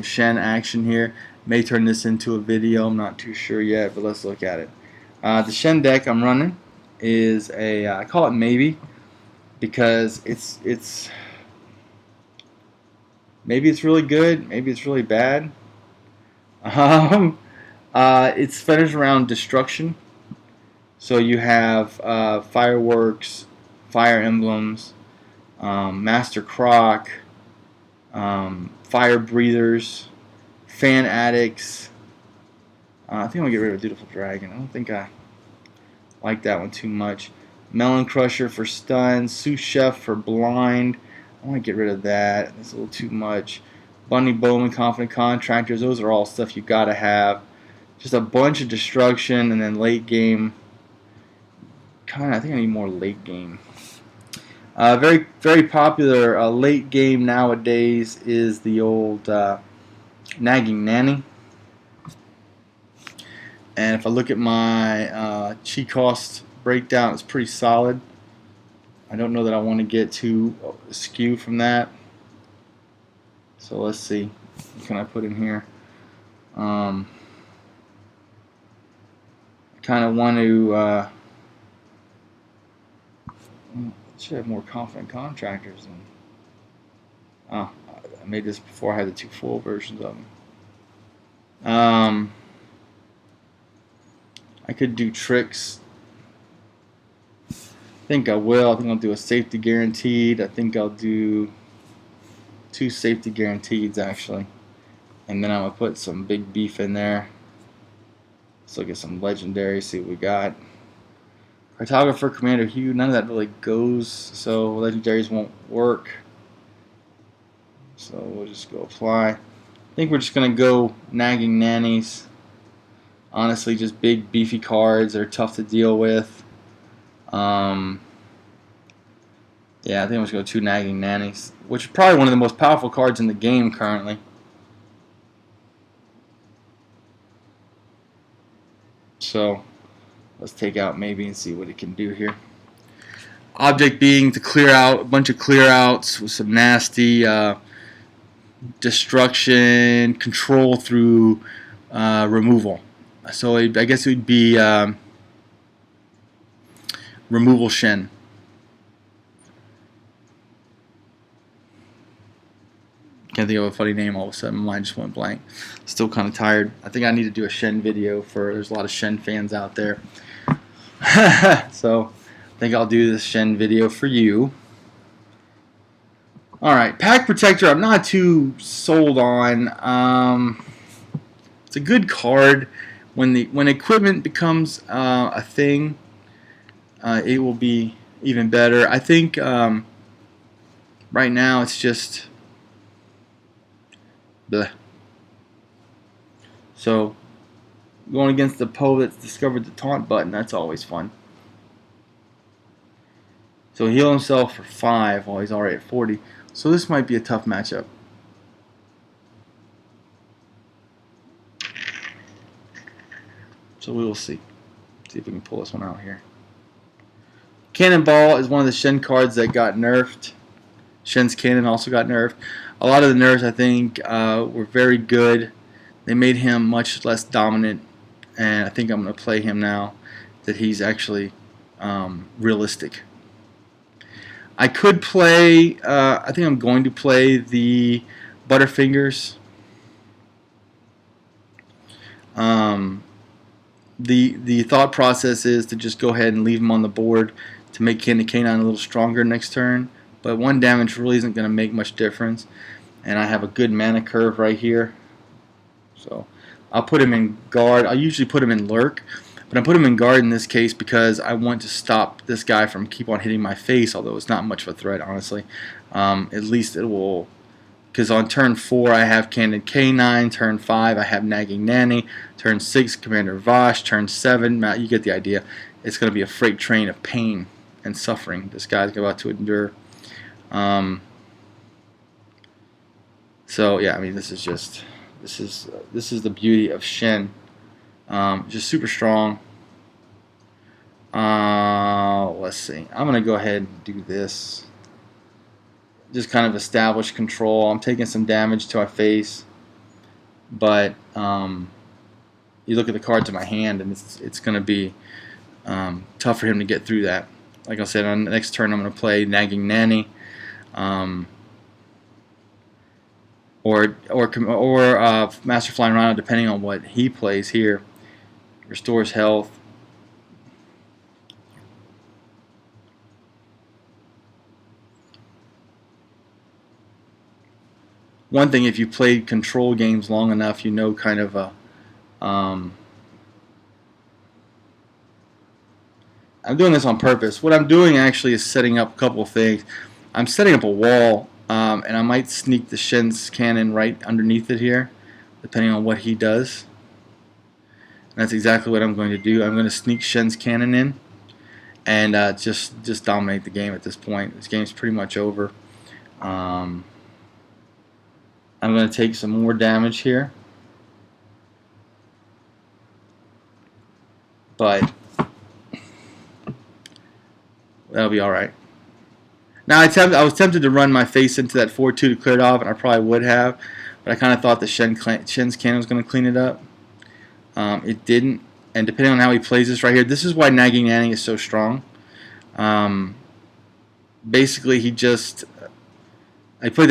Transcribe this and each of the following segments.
Shen action here. May turn this into a video. I'm not too sure yet, but let's look at it. The Shen deck I'm running is I call it maybe because it's maybe it's really good, maybe it's really bad. It's centered around destruction. So you have fireworks, fire emblems, Master Croc, fire breathers, fan addicts. I think I'm gonna get rid of Dutiful Dragon. I don't think I like that one too much. Melon Crusher for stun, Sous Chef for blind. I want to get rid of that. That's a little too much. Bunny Bowman, Confident Contractors. Those are all stuff you gotta have. Just a bunch of destruction, and then late game. I think I need more late game. Very popular late game nowadays is the old Nagging Nanny. And if I look at my chi cost breakdown, it's pretty solid. I don't know that I want to get too skew from that. So let's see. What can I put in here? I kind of want to should have more Confident Contractors. I made this before I had the two full versions of them. I could do tricks. I think I will. I think I'll do a safety guaranteed. I think I'll do 2 safety guaranteeds actually. And then I'm going to put some big beef in there. Let's look at some legendary, see what we got. Cartographer, Commander Hugh, none of that really goes, so legendaries won't work. So we'll just go apply. I think we're just going to go Nagging Nannies. Honestly, just big beefy cards that are tough to deal with. Yeah, I think I'm just going to go 2 Nagging Nannies, which is probably one of the most powerful cards in the game currently. So let's take out maybe and see what it can do here. Object being to clear out a bunch of clear outs with some nasty destruction, control through removal. So I guess it would be removal Shen. Can't think of a funny name all of a sudden. Mine just went blank. Still kind of tired. I think I need to do a Shen video there's a lot of Shen fans out there. So I think I'll do this Shen video for you. Alright, Pack Protector I'm not too sold on. It's a good card. When equipment becomes a thing, it will be even better. I think right now it's just bleh. So going against the Poe that's discovered the taunt button, that's always fun. So heal himself for 5 while he's already at 40. So this might be a tough matchup. So we will see. See if we can pull this one out here. Cannonball is one of the Shen cards that got nerfed. Shen's Cannon also got nerfed. A lot of the nerfs, I think, were very good. They made him much less dominant, and I think I'm going to play him now that he's actually realistic. I could play, I think I'm going to play the Butterfingers. The thought process is to just go ahead and leave him on the board to make Canine a little stronger next turn. But 1 damage really isn't going to make much difference. And I have a good mana curve right here. So I'll put him in guard. I usually put him in lurk. But I put him in guard in this case because I want to stop this guy from keep on hitting my face. Although it's not much of a threat, honestly. At least it will... Because on turn 4 I have Candid K9, turn 5 I have Nagging Nanny, turn 6 Commander Vosh, turn 7, you get the idea. It's going to be a freight train of pain and suffering this guy's about to endure. So yeah, I mean this is the beauty of Shen. Just super strong. Let's see. I'm going to go ahead and do this. Just kind of establish control. I'm taking some damage to my face. but you look at the cards in my hand, and it's going to be tough for him to get through that. Like I said, on the next turn I'm going to play Nagging Nanny, or Master Flying Rhino, depending on what he plays here. Restores health. One thing, if you played control games long enough, you know kind of a I'm doing this on purpose. What I'm doing actually is setting up a couple of things. I'm setting up a wall, and I might sneak the Shen's cannon right underneath it here, depending on what he does. And that's exactly what I'm going to do. I'm going to sneak Shen's cannon in, and just dominate the game at this point. This game's pretty much over. I'm going to take some more damage here, but that'll be alright. Now I was tempted to run my face into that 4-2 to clear it off, and I probably would have, but I kind of thought the Shen's cannon was going to clean it up. It didn't, and depending on how he plays this right here, this is why Nagging Nanny is so strong. Basically, he played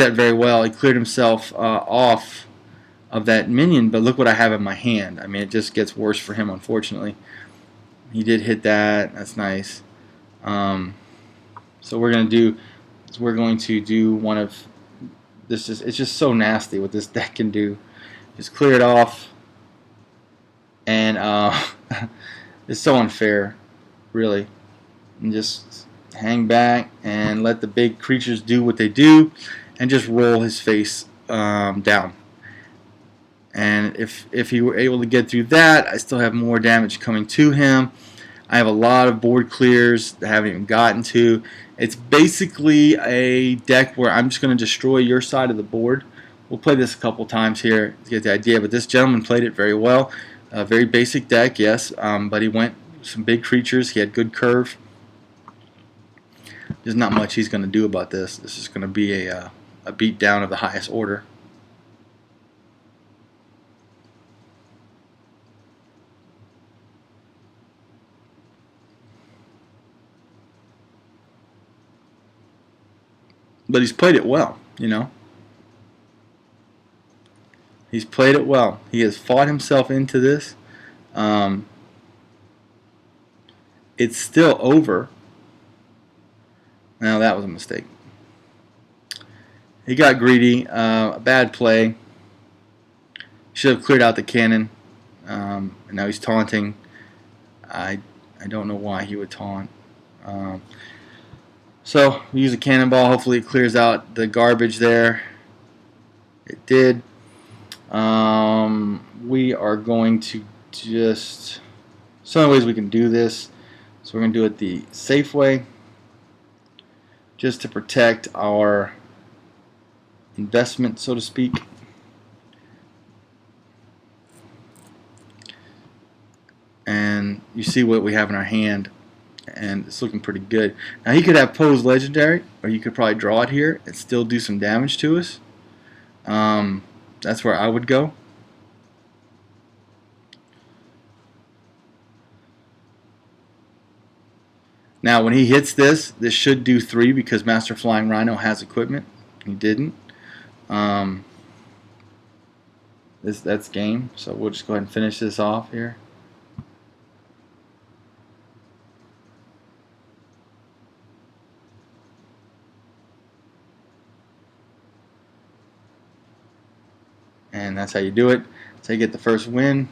that very well. He cleared himself off of that minion, but look what I have in my hand. I mean, it just gets worse for him, unfortunately. He did hit that. That's nice. So we're going to do one of this. It's just so nasty what this deck can do. Just clear it off, and it's so unfair, really. And just hang back and let the big creatures do what they do, and just roll his face down. And if he were able to get through that, I still have more damage coming to him. I have a lot of board clears that I haven't even gotten to. It's basically a deck where I'm just going to destroy your side of the board. We'll play this a couple times here to get the idea, but this gentleman played it very well. A very basic deck, yes, but he went some big creatures. He had good curve. There's not much he's going to do about this. This is going to be a beat down of the highest order. But he's played it well, you know. He's played it well. He has fought himself into this. It's still over. Now that was a mistake. He got greedy. A bad play. Should have cleared out the cannon. And now he's taunting. I don't know why he would taunt. So we use a cannonball. Hopefully it clears out the garbage there. It did. We are going to just... some ways we can do this. So we're going to do it the safe way, just to protect our investment, so to speak. And you see what we have in our hand, and it's looking pretty good. Now he could have Poe's Legendary, or you could probably draw it here and still do some damage to us. That's where I would go. Now when he hits this should do 3 because Master Flying Rhino has equipment. He didn't. That's game. So we'll just go ahead and finish this off here. And that's how you do it. So you get the first win.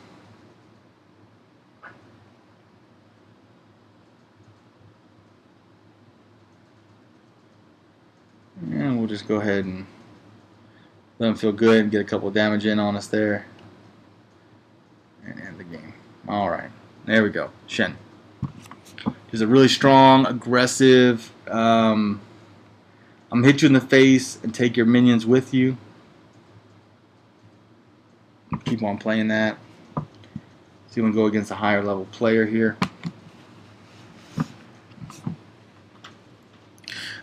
And we'll just go ahead and let him feel good and get a couple of damage in on us there. And end the game. Alright. There we go. Shen. He's a really strong, aggressive, I'm going to hit you in the face and take your minions with you. Keep on playing that. See if we can go against a higher level player here.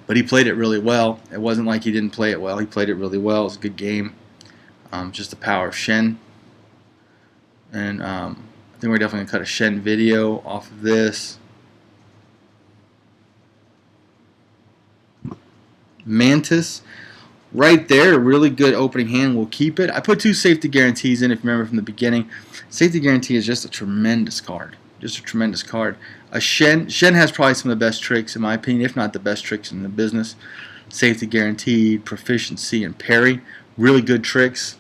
But he played it really well. It wasn't like he didn't play it well. He played it really well. It was a good game. Just the power of Shen. And I think we're definitely going to cut a Shen video off of this. Mantis, right there, really good opening hand. We'll keep it. I put 2 safety guarantees in, if you remember from the beginning. Safety guarantee is just a tremendous card. Just a tremendous card. Shen has probably some of the best tricks, in my opinion, if not the best tricks in the business. Safety guaranteed, proficiency, and parry. Really good tricks.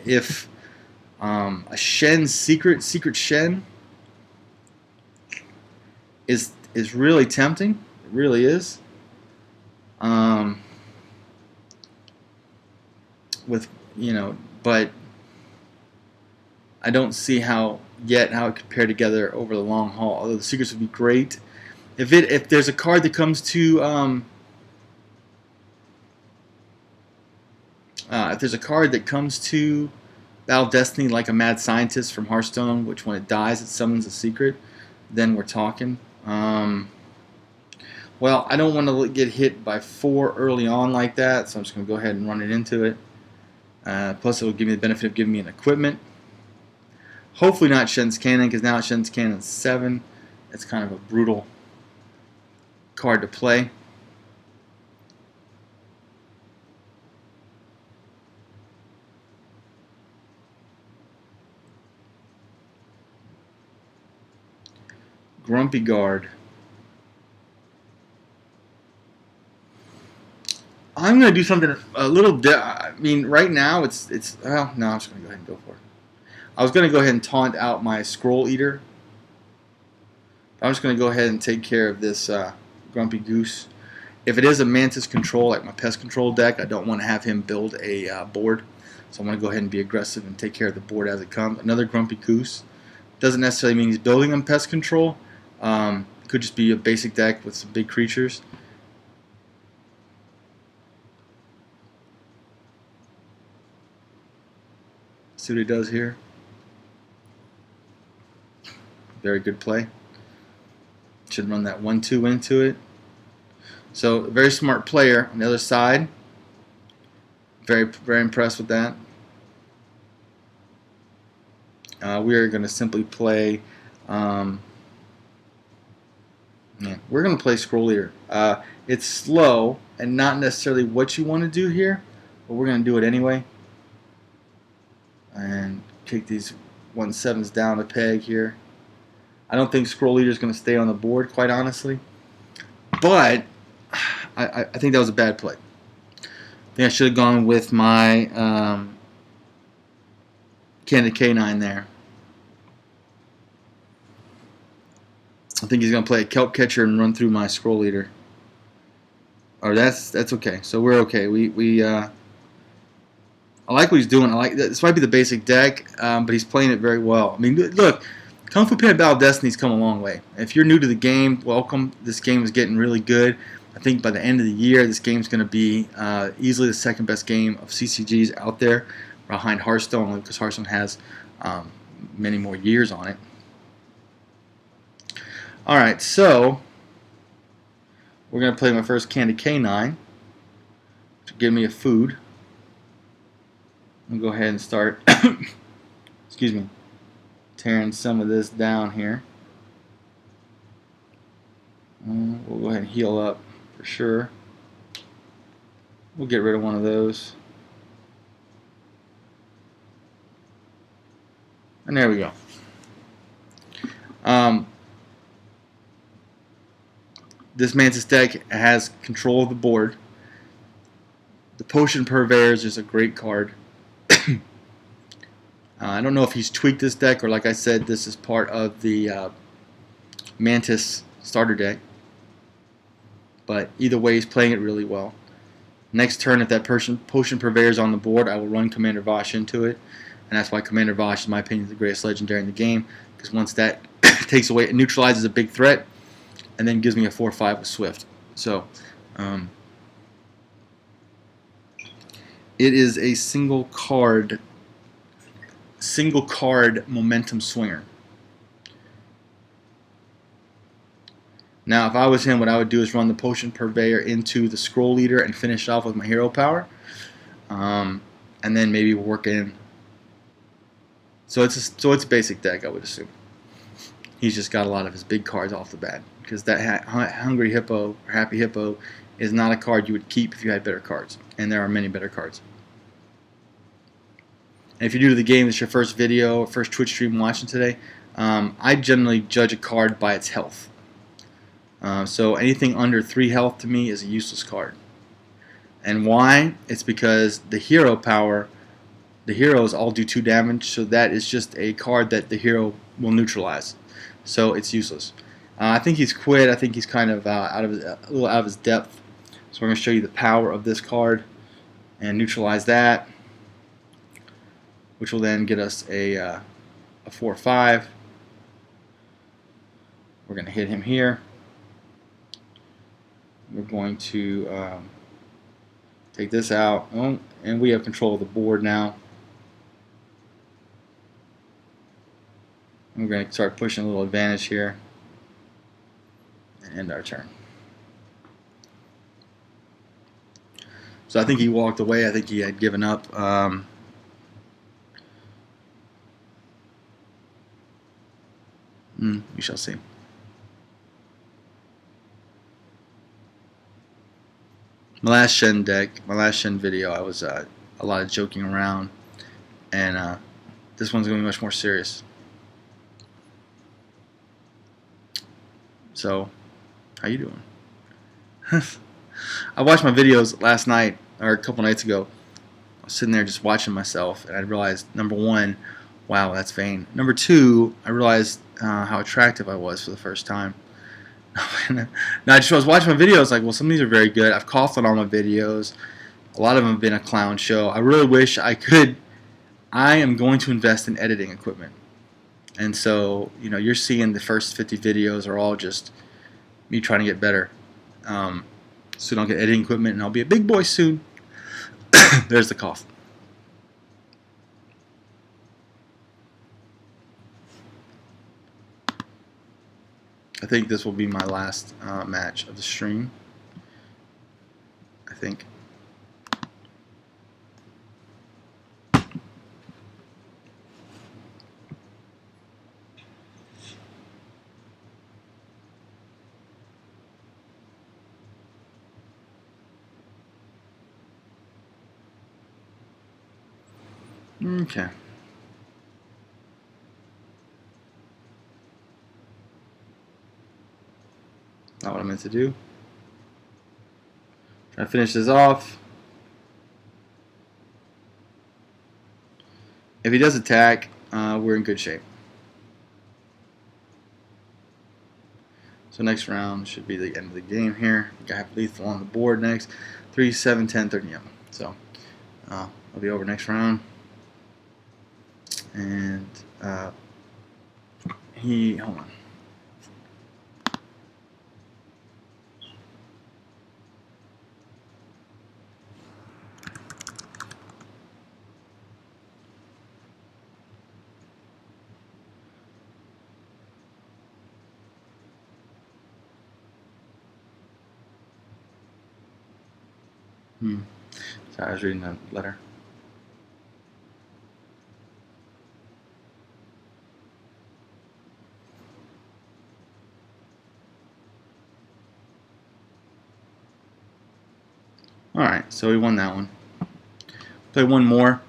If a Shen secret Shen is really tempting. It really is. But I don't see how it could pair together over the long haul. Although the secrets would be great. If there's a card that comes to if there's a card that comes to Battle of Destiny, like a Mad Scientist from Hearthstone, which when it dies it summons a secret, then we're talking. Well, I don't want to get hit by 4 early on like that, so I'm just going to go ahead and run it into it. Plus, it will give me the benefit of giving me an equipment. Hopefully not Shen's Cannon, because now Shen's Cannon is 7. It's kind of a brutal card to play. Grumpy Guard. I'm going to do something a little I mean, right now it's well, no, I'm just going to go ahead and go for it. I was going to go ahead and taunt out my Scroll Eater. I'm just going to go ahead and take care of this Grumpy Goose. If it is a Mantis control, like my Pest Control deck, I don't want to have him build a board. So I'm going to go ahead and be aggressive and take care of the board as it comes. Another Grumpy Goose. Doesn't necessarily mean he's building on Pest Control. Could just be a basic deck with some big creatures. See what he does here. Very good play. Should run that 1-2 into it. So, a very smart player on the other side. Very, very impressed with that. We are going to simply play. We're going to play Scroll Eater. It's slow and not necessarily what you want to do here, but we're going to do it anyway. And kick these 1/7s down a peg here. I don't think Scroll Eater is going to stay on the board, quite honestly. But I think that was a bad play. I think I should have gone with my Candid K9 there. I think he's going to play a Kelp Catcher and run through my Scroll Eater. Or that's okay. So we're okay. I like what he's doing. This might be the basic deck, but he's playing it very well. I mean, look, Kung Fu Panda Battle of Destiny's come a long way. If you're new to the game, welcome. This game is getting really good. I think by the end of the year, this game's going to be easily the second best game of CCGs out there, behind Hearthstone, because Hearthstone has many more years on it. All right, so we're going to play my first Candy K9 to give me a food. I'm going to go ahead and start, excuse me, tearing some of this down here. We'll go ahead and heal up for sure. We'll get rid of one of those. And there we go. This Mantis deck has control of the board. The Potion Purveyors is a great card. I don't know if he's tweaked this deck, or like I said, this is part of the Mantis starter deck. But either way, he's playing it really well. Next turn, if that Potion Purveyor is on the board, I will run Commander Vosh into it. And that's why Commander Vosh, in my opinion, is the greatest legendary in the game. Because once that takes away, it neutralizes a big threat, and then gives me a 4/5 with Swift. So, it is a single card momentum swinger. Now, if I was him, what I would do is run the Potion Purveyor into the Scroll Eater and finish off with my hero power. And then maybe work in So it's a basic deck, I would assume. He's just got a lot of his big cards off the bat, because that Hungry Hippo or Happy Hippo is not a card you would keep if you had better cards, and there are many better cards. And if you're new to the game, it's your first video or first Twitch stream watching today, I generally judge a card by its health. So anything under 3 health to me is a useless card. And why? It's because the hero power, the heroes all do 2 damage, so that is just a card that the hero will neutralize. So it's useless. I think he's quit. I think he's kind of a little out of his depth. So we're going to show you the power of this card and neutralize that, which will then get us a 4/5. We're going to hit him here. We're going to take this out. Oh, and we have control of the board now. We're going to start pushing a little advantage here and end our turn. So I think he walked away. I think he had given up. We shall see. My last Shen deck, my last Shen video, I was a lot of joking around, and this one's going to be much more serious. So, how you doing? I watched my videos last night, or a couple nights ago. I was sitting there just watching myself, and I realized, number one, wow, that's vain. Number two, I realized how attractive I was for the first time. No, I was watching my videos like, well, some of these are very good. I've coughed on all my videos. A lot of them have been a clown show. I really wish I could. I am going to invest in editing equipment. And so, you know, you're seeing the first 50 videos are all just me trying to get better. Soon I'll get editing equipment and I'll be a big boy soon. There's the cough. I think this will be my last match of the stream. I think. Okay. Not what I meant to do. Try to finish this off. If he does attack, we're in good shape. So next round should be the end of the game here. I have lethal on the board next. 3, 7, 10, 30. Yeah. So I'll be over next round. And hold on. Sorry, I was reading the letter. Alright, so we won that one. Play one more.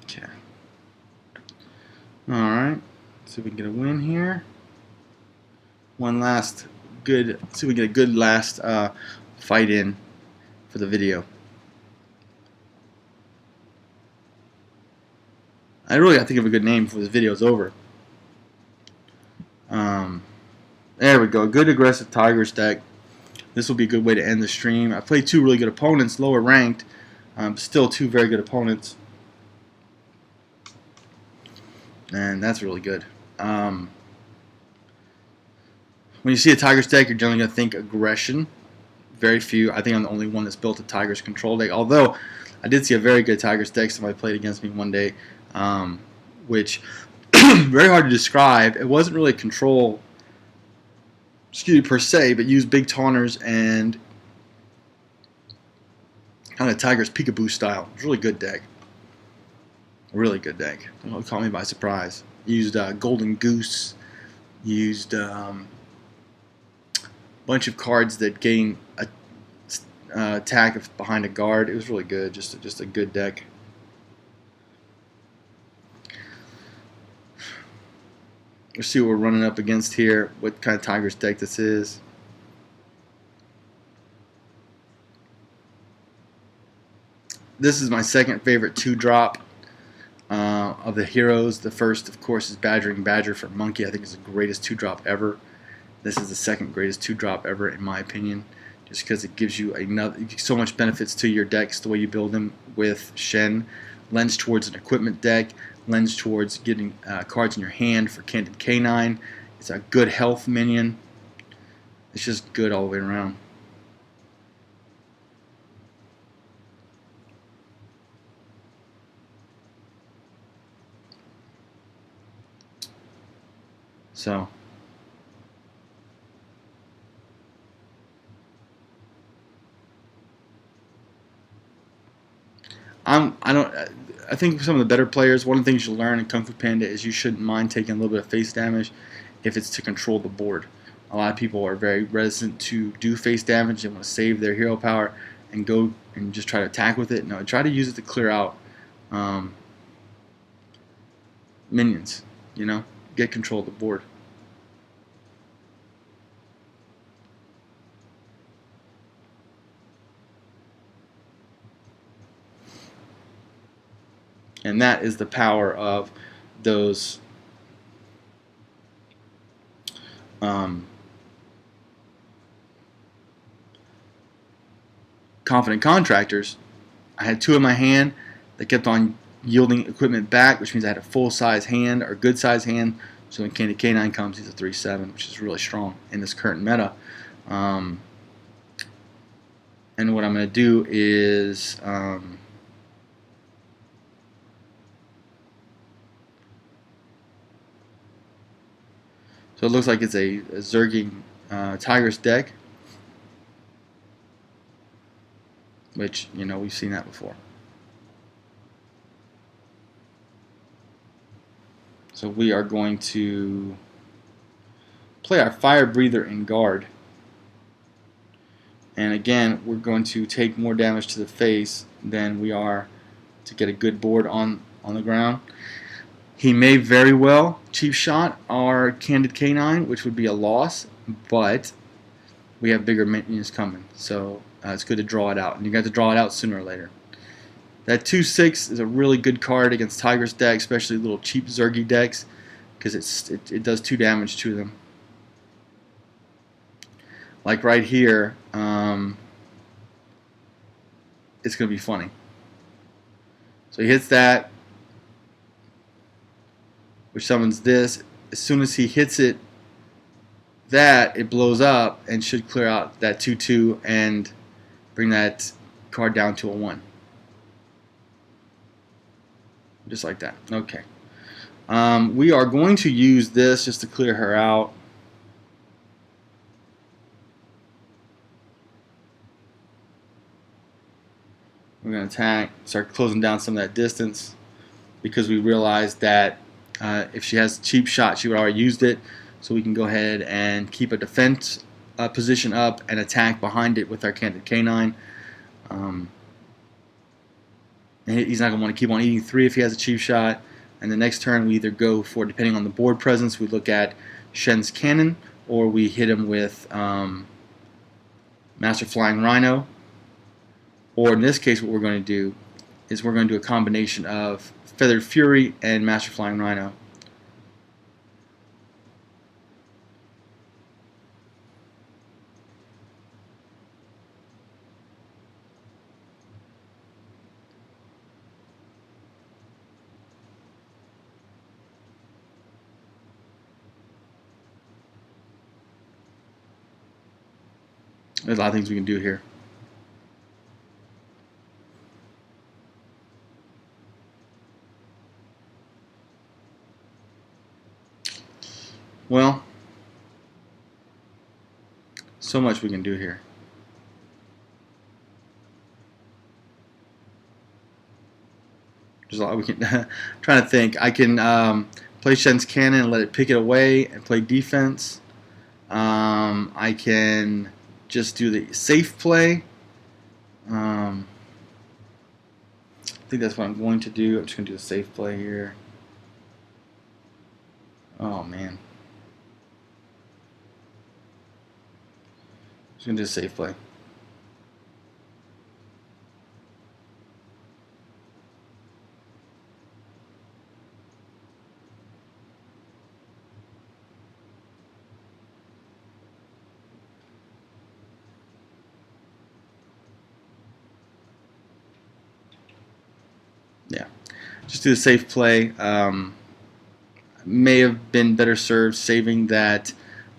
Okay. Alright, see if we can get a win here. One last good, see if we get a good last fight in for the video. I really got to think of a good name before this video is over. There we go. Good aggressive Tigress deck. This will be a good way to end the stream. I played 2 really good opponents, lower ranked, still 2 very good opponents. And that's really good. When you see a Tigress deck, you're generally going to think aggression. very few. I think I'm the only one that's built a Tigress control deck. Although I did see a very good Tigress deck somebody played against me one day, which very hard to describe. It wasn't really control, per se, but used big taunters and kind of Tigress Peekaboo style. It was a really good deck. A really good deck. It caught me by surprise. Used Golden Goose. Used bunch of cards that gain attack behind a guard. It was really good. Just a good deck. Let's see what we're running up against here. What kind of Tigress deck this is. This is my second favorite 2-drop of the heroes. The first, of course, is Badgering Badger for Monkey. I think it's the greatest 2-drop ever. This is the second greatest 2-drop ever, in my opinion, just because it gives you so much benefits to your decks, the way you build them with Shen. Lends towards an equipment deck, lends towards getting cards in your hand for Candid Canine. It's a good health minion. It's just good all the way around. So I think some of the better players, one of the things you learn in Kung Fu Panda is you shouldn't mind taking a little bit of face damage if it's to control the board. A lot of people are very reticent to do face damage. They want to save their hero power and go and just try to attack with it. No, try to use it to clear out minions. Get control of the board. And that is the power of those confident contractors. I had 2 in my hand that kept on yielding equipment back, which means I had a full-size hand or good-size hand. So when Candy Canine comes, he's a 3/7, which is really strong in this current meta. And what I'm going to do is so it looks like it's a Zerging Tigress deck, which, we've seen that before. So we are going to play our Fire Breather in guard. And again, we're going to take more damage to the face than we are to get a good board on the ground. He may very well cheap shot our Candid Canine, which would be a loss, but we have bigger minions coming, so it's good to draw it out, and you got to draw it out sooner or later. That 2/6 is a really good card against Tigress decks, especially little cheap Zergy decks, because it does 2 damage to them. Like right here, it's going to be funny. So he hits that, which summons this. As soon as he hits it, it blows up and should clear out that 2/2 and bring that card down to a 1. Just like that. Okay. We are going to use this just to clear her out. We're going to attack, start closing down some of that distance, because we realized that if she has a cheap shot, she would already used it. So we can go ahead and keep a defense position up and attack behind it with our Candid Canine. And he's not going to want to keep on eating 3 if he has a cheap shot. And the next turn we either go for, depending on the board presence, we look at Shen's Cannon, or we hit him with Master Flying Rhino. Or in this case, what we're going to do is we're going to do a combination of Feathered Fury and Master Flying Rhino. There's a lot of things we can do here. Well, so much we can do here. There's a lot we can. Trying to think. I can play Shen's cannon and let it pick it away and play defense. I can just do the safe play. I think that's what I'm going to do. I'm just going to do the safe play here. Oh, man. Just going to do a safe play. Yeah. Just do the safe play. May have been better served saving that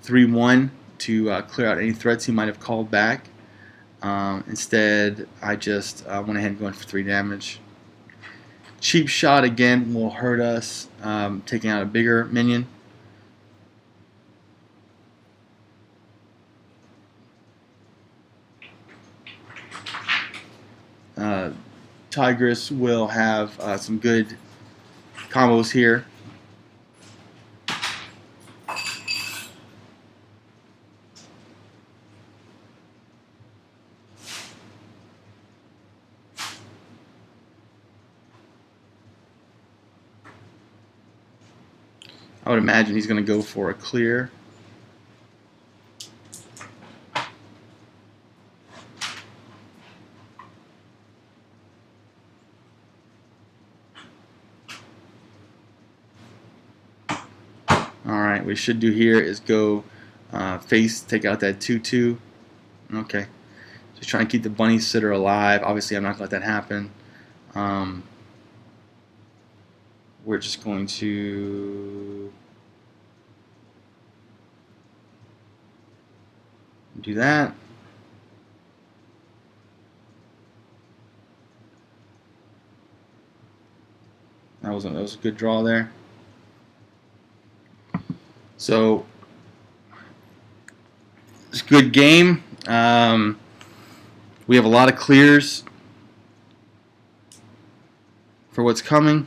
3-1 to clear out any threats he might have called back. Instead, I just went ahead and going for 3 damage. Cheap shot again will hurt us, taking out a bigger minion. Tigress will have some good combos here. I would imagine he's going to go for a clear. Alright, what we should do here is go face, take out that 2-2. Okay. Just trying to keep the bunny sitter alive. Obviously, I'm not going to let that happen. We're just going to do that. That was a good draw there. So it's a good game. We have a lot of clears for what's coming.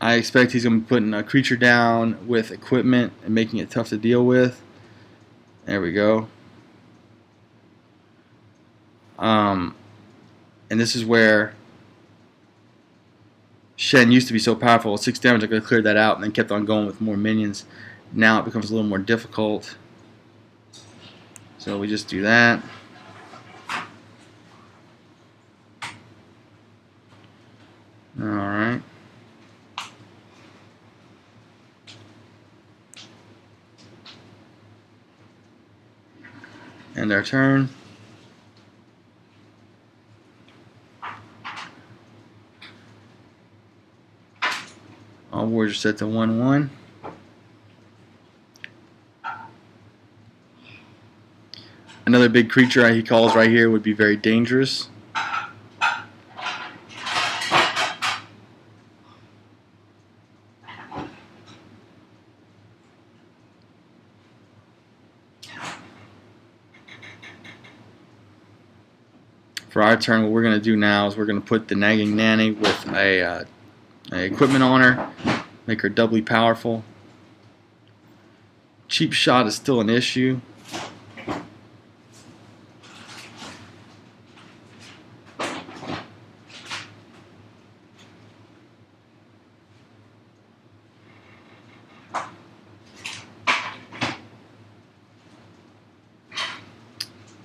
I expect he's going to be putting a creature down with equipment and making it tough to deal with. There we go. And this is where Shen used to be so powerful. With 6 damage, I could have cleared that out and then kept on going with more minions. Now it becomes a little more difficult. So we just do that. Alright. End our turn. All warriors are set to 1-1. Another big creature he calls right here would be very dangerous. For our turn, what we're going to do now is we're going to put the nagging nanny with a equipment on her, make her doubly powerful. Cheap shot is still an issue.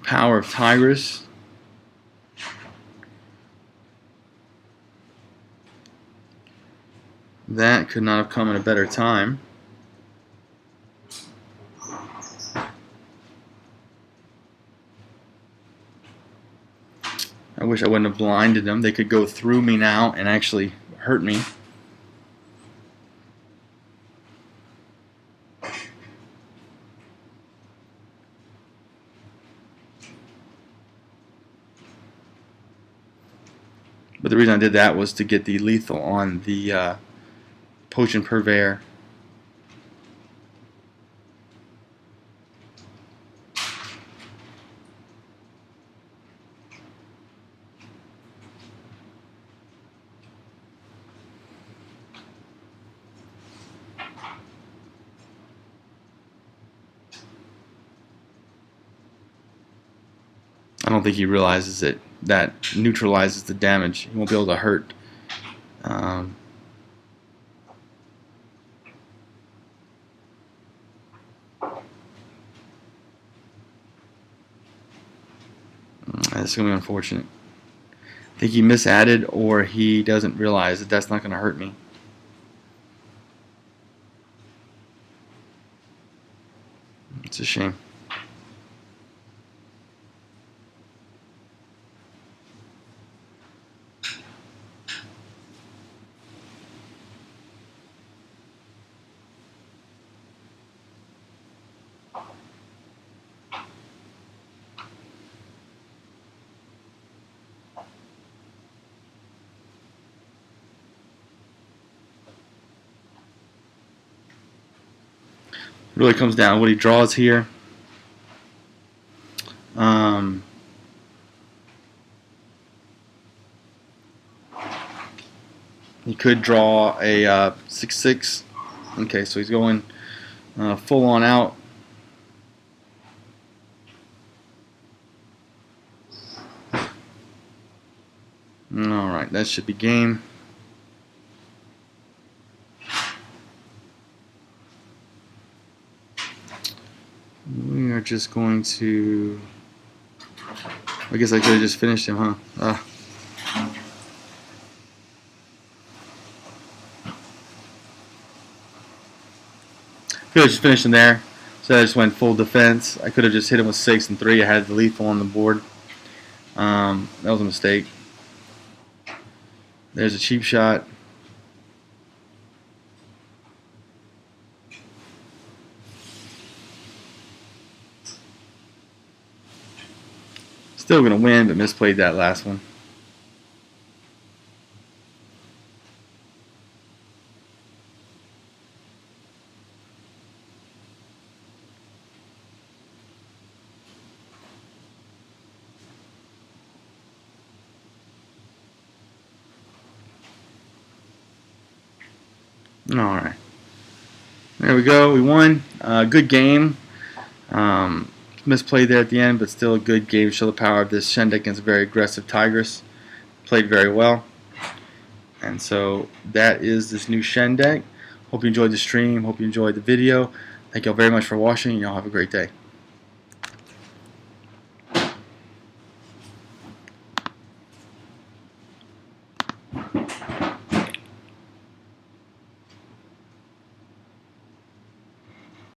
Power of Tigress. That could not have come at a better time. I wish I wouldn't have blinded them. They could go through me now and actually hurt me. But the reason I did that was to get the lethal on the Potion Purveyor. I don't think he realizes it. That neutralizes the damage. He won't be able to hurt. That's going to be unfortunate. I think he misadded, or he doesn't realize that that's not going to hurt me. It's a shame. It really comes down to what he draws here. He could draw a 6/6. Okay, so he's going full on out. Alright, that should be game. We are just going to... I guess I could have just finished him, huh? Could have just finished him there. So I just went full defense. I could have just hit him with 6 and 3. I had the lethal on the board. That was a mistake. There's a cheap shot. Still going to win, but misplayed that last one. Alright. There we go. We won. Good game. Misplayed there at the end, but still a good game. Show the power of this Shen deck against a very aggressive Tigress. Played very well. And so that is this new Shen deck. Hope you enjoyed the stream. Hope you enjoyed the video. Thank you all very much for watching. Y'all have a great day.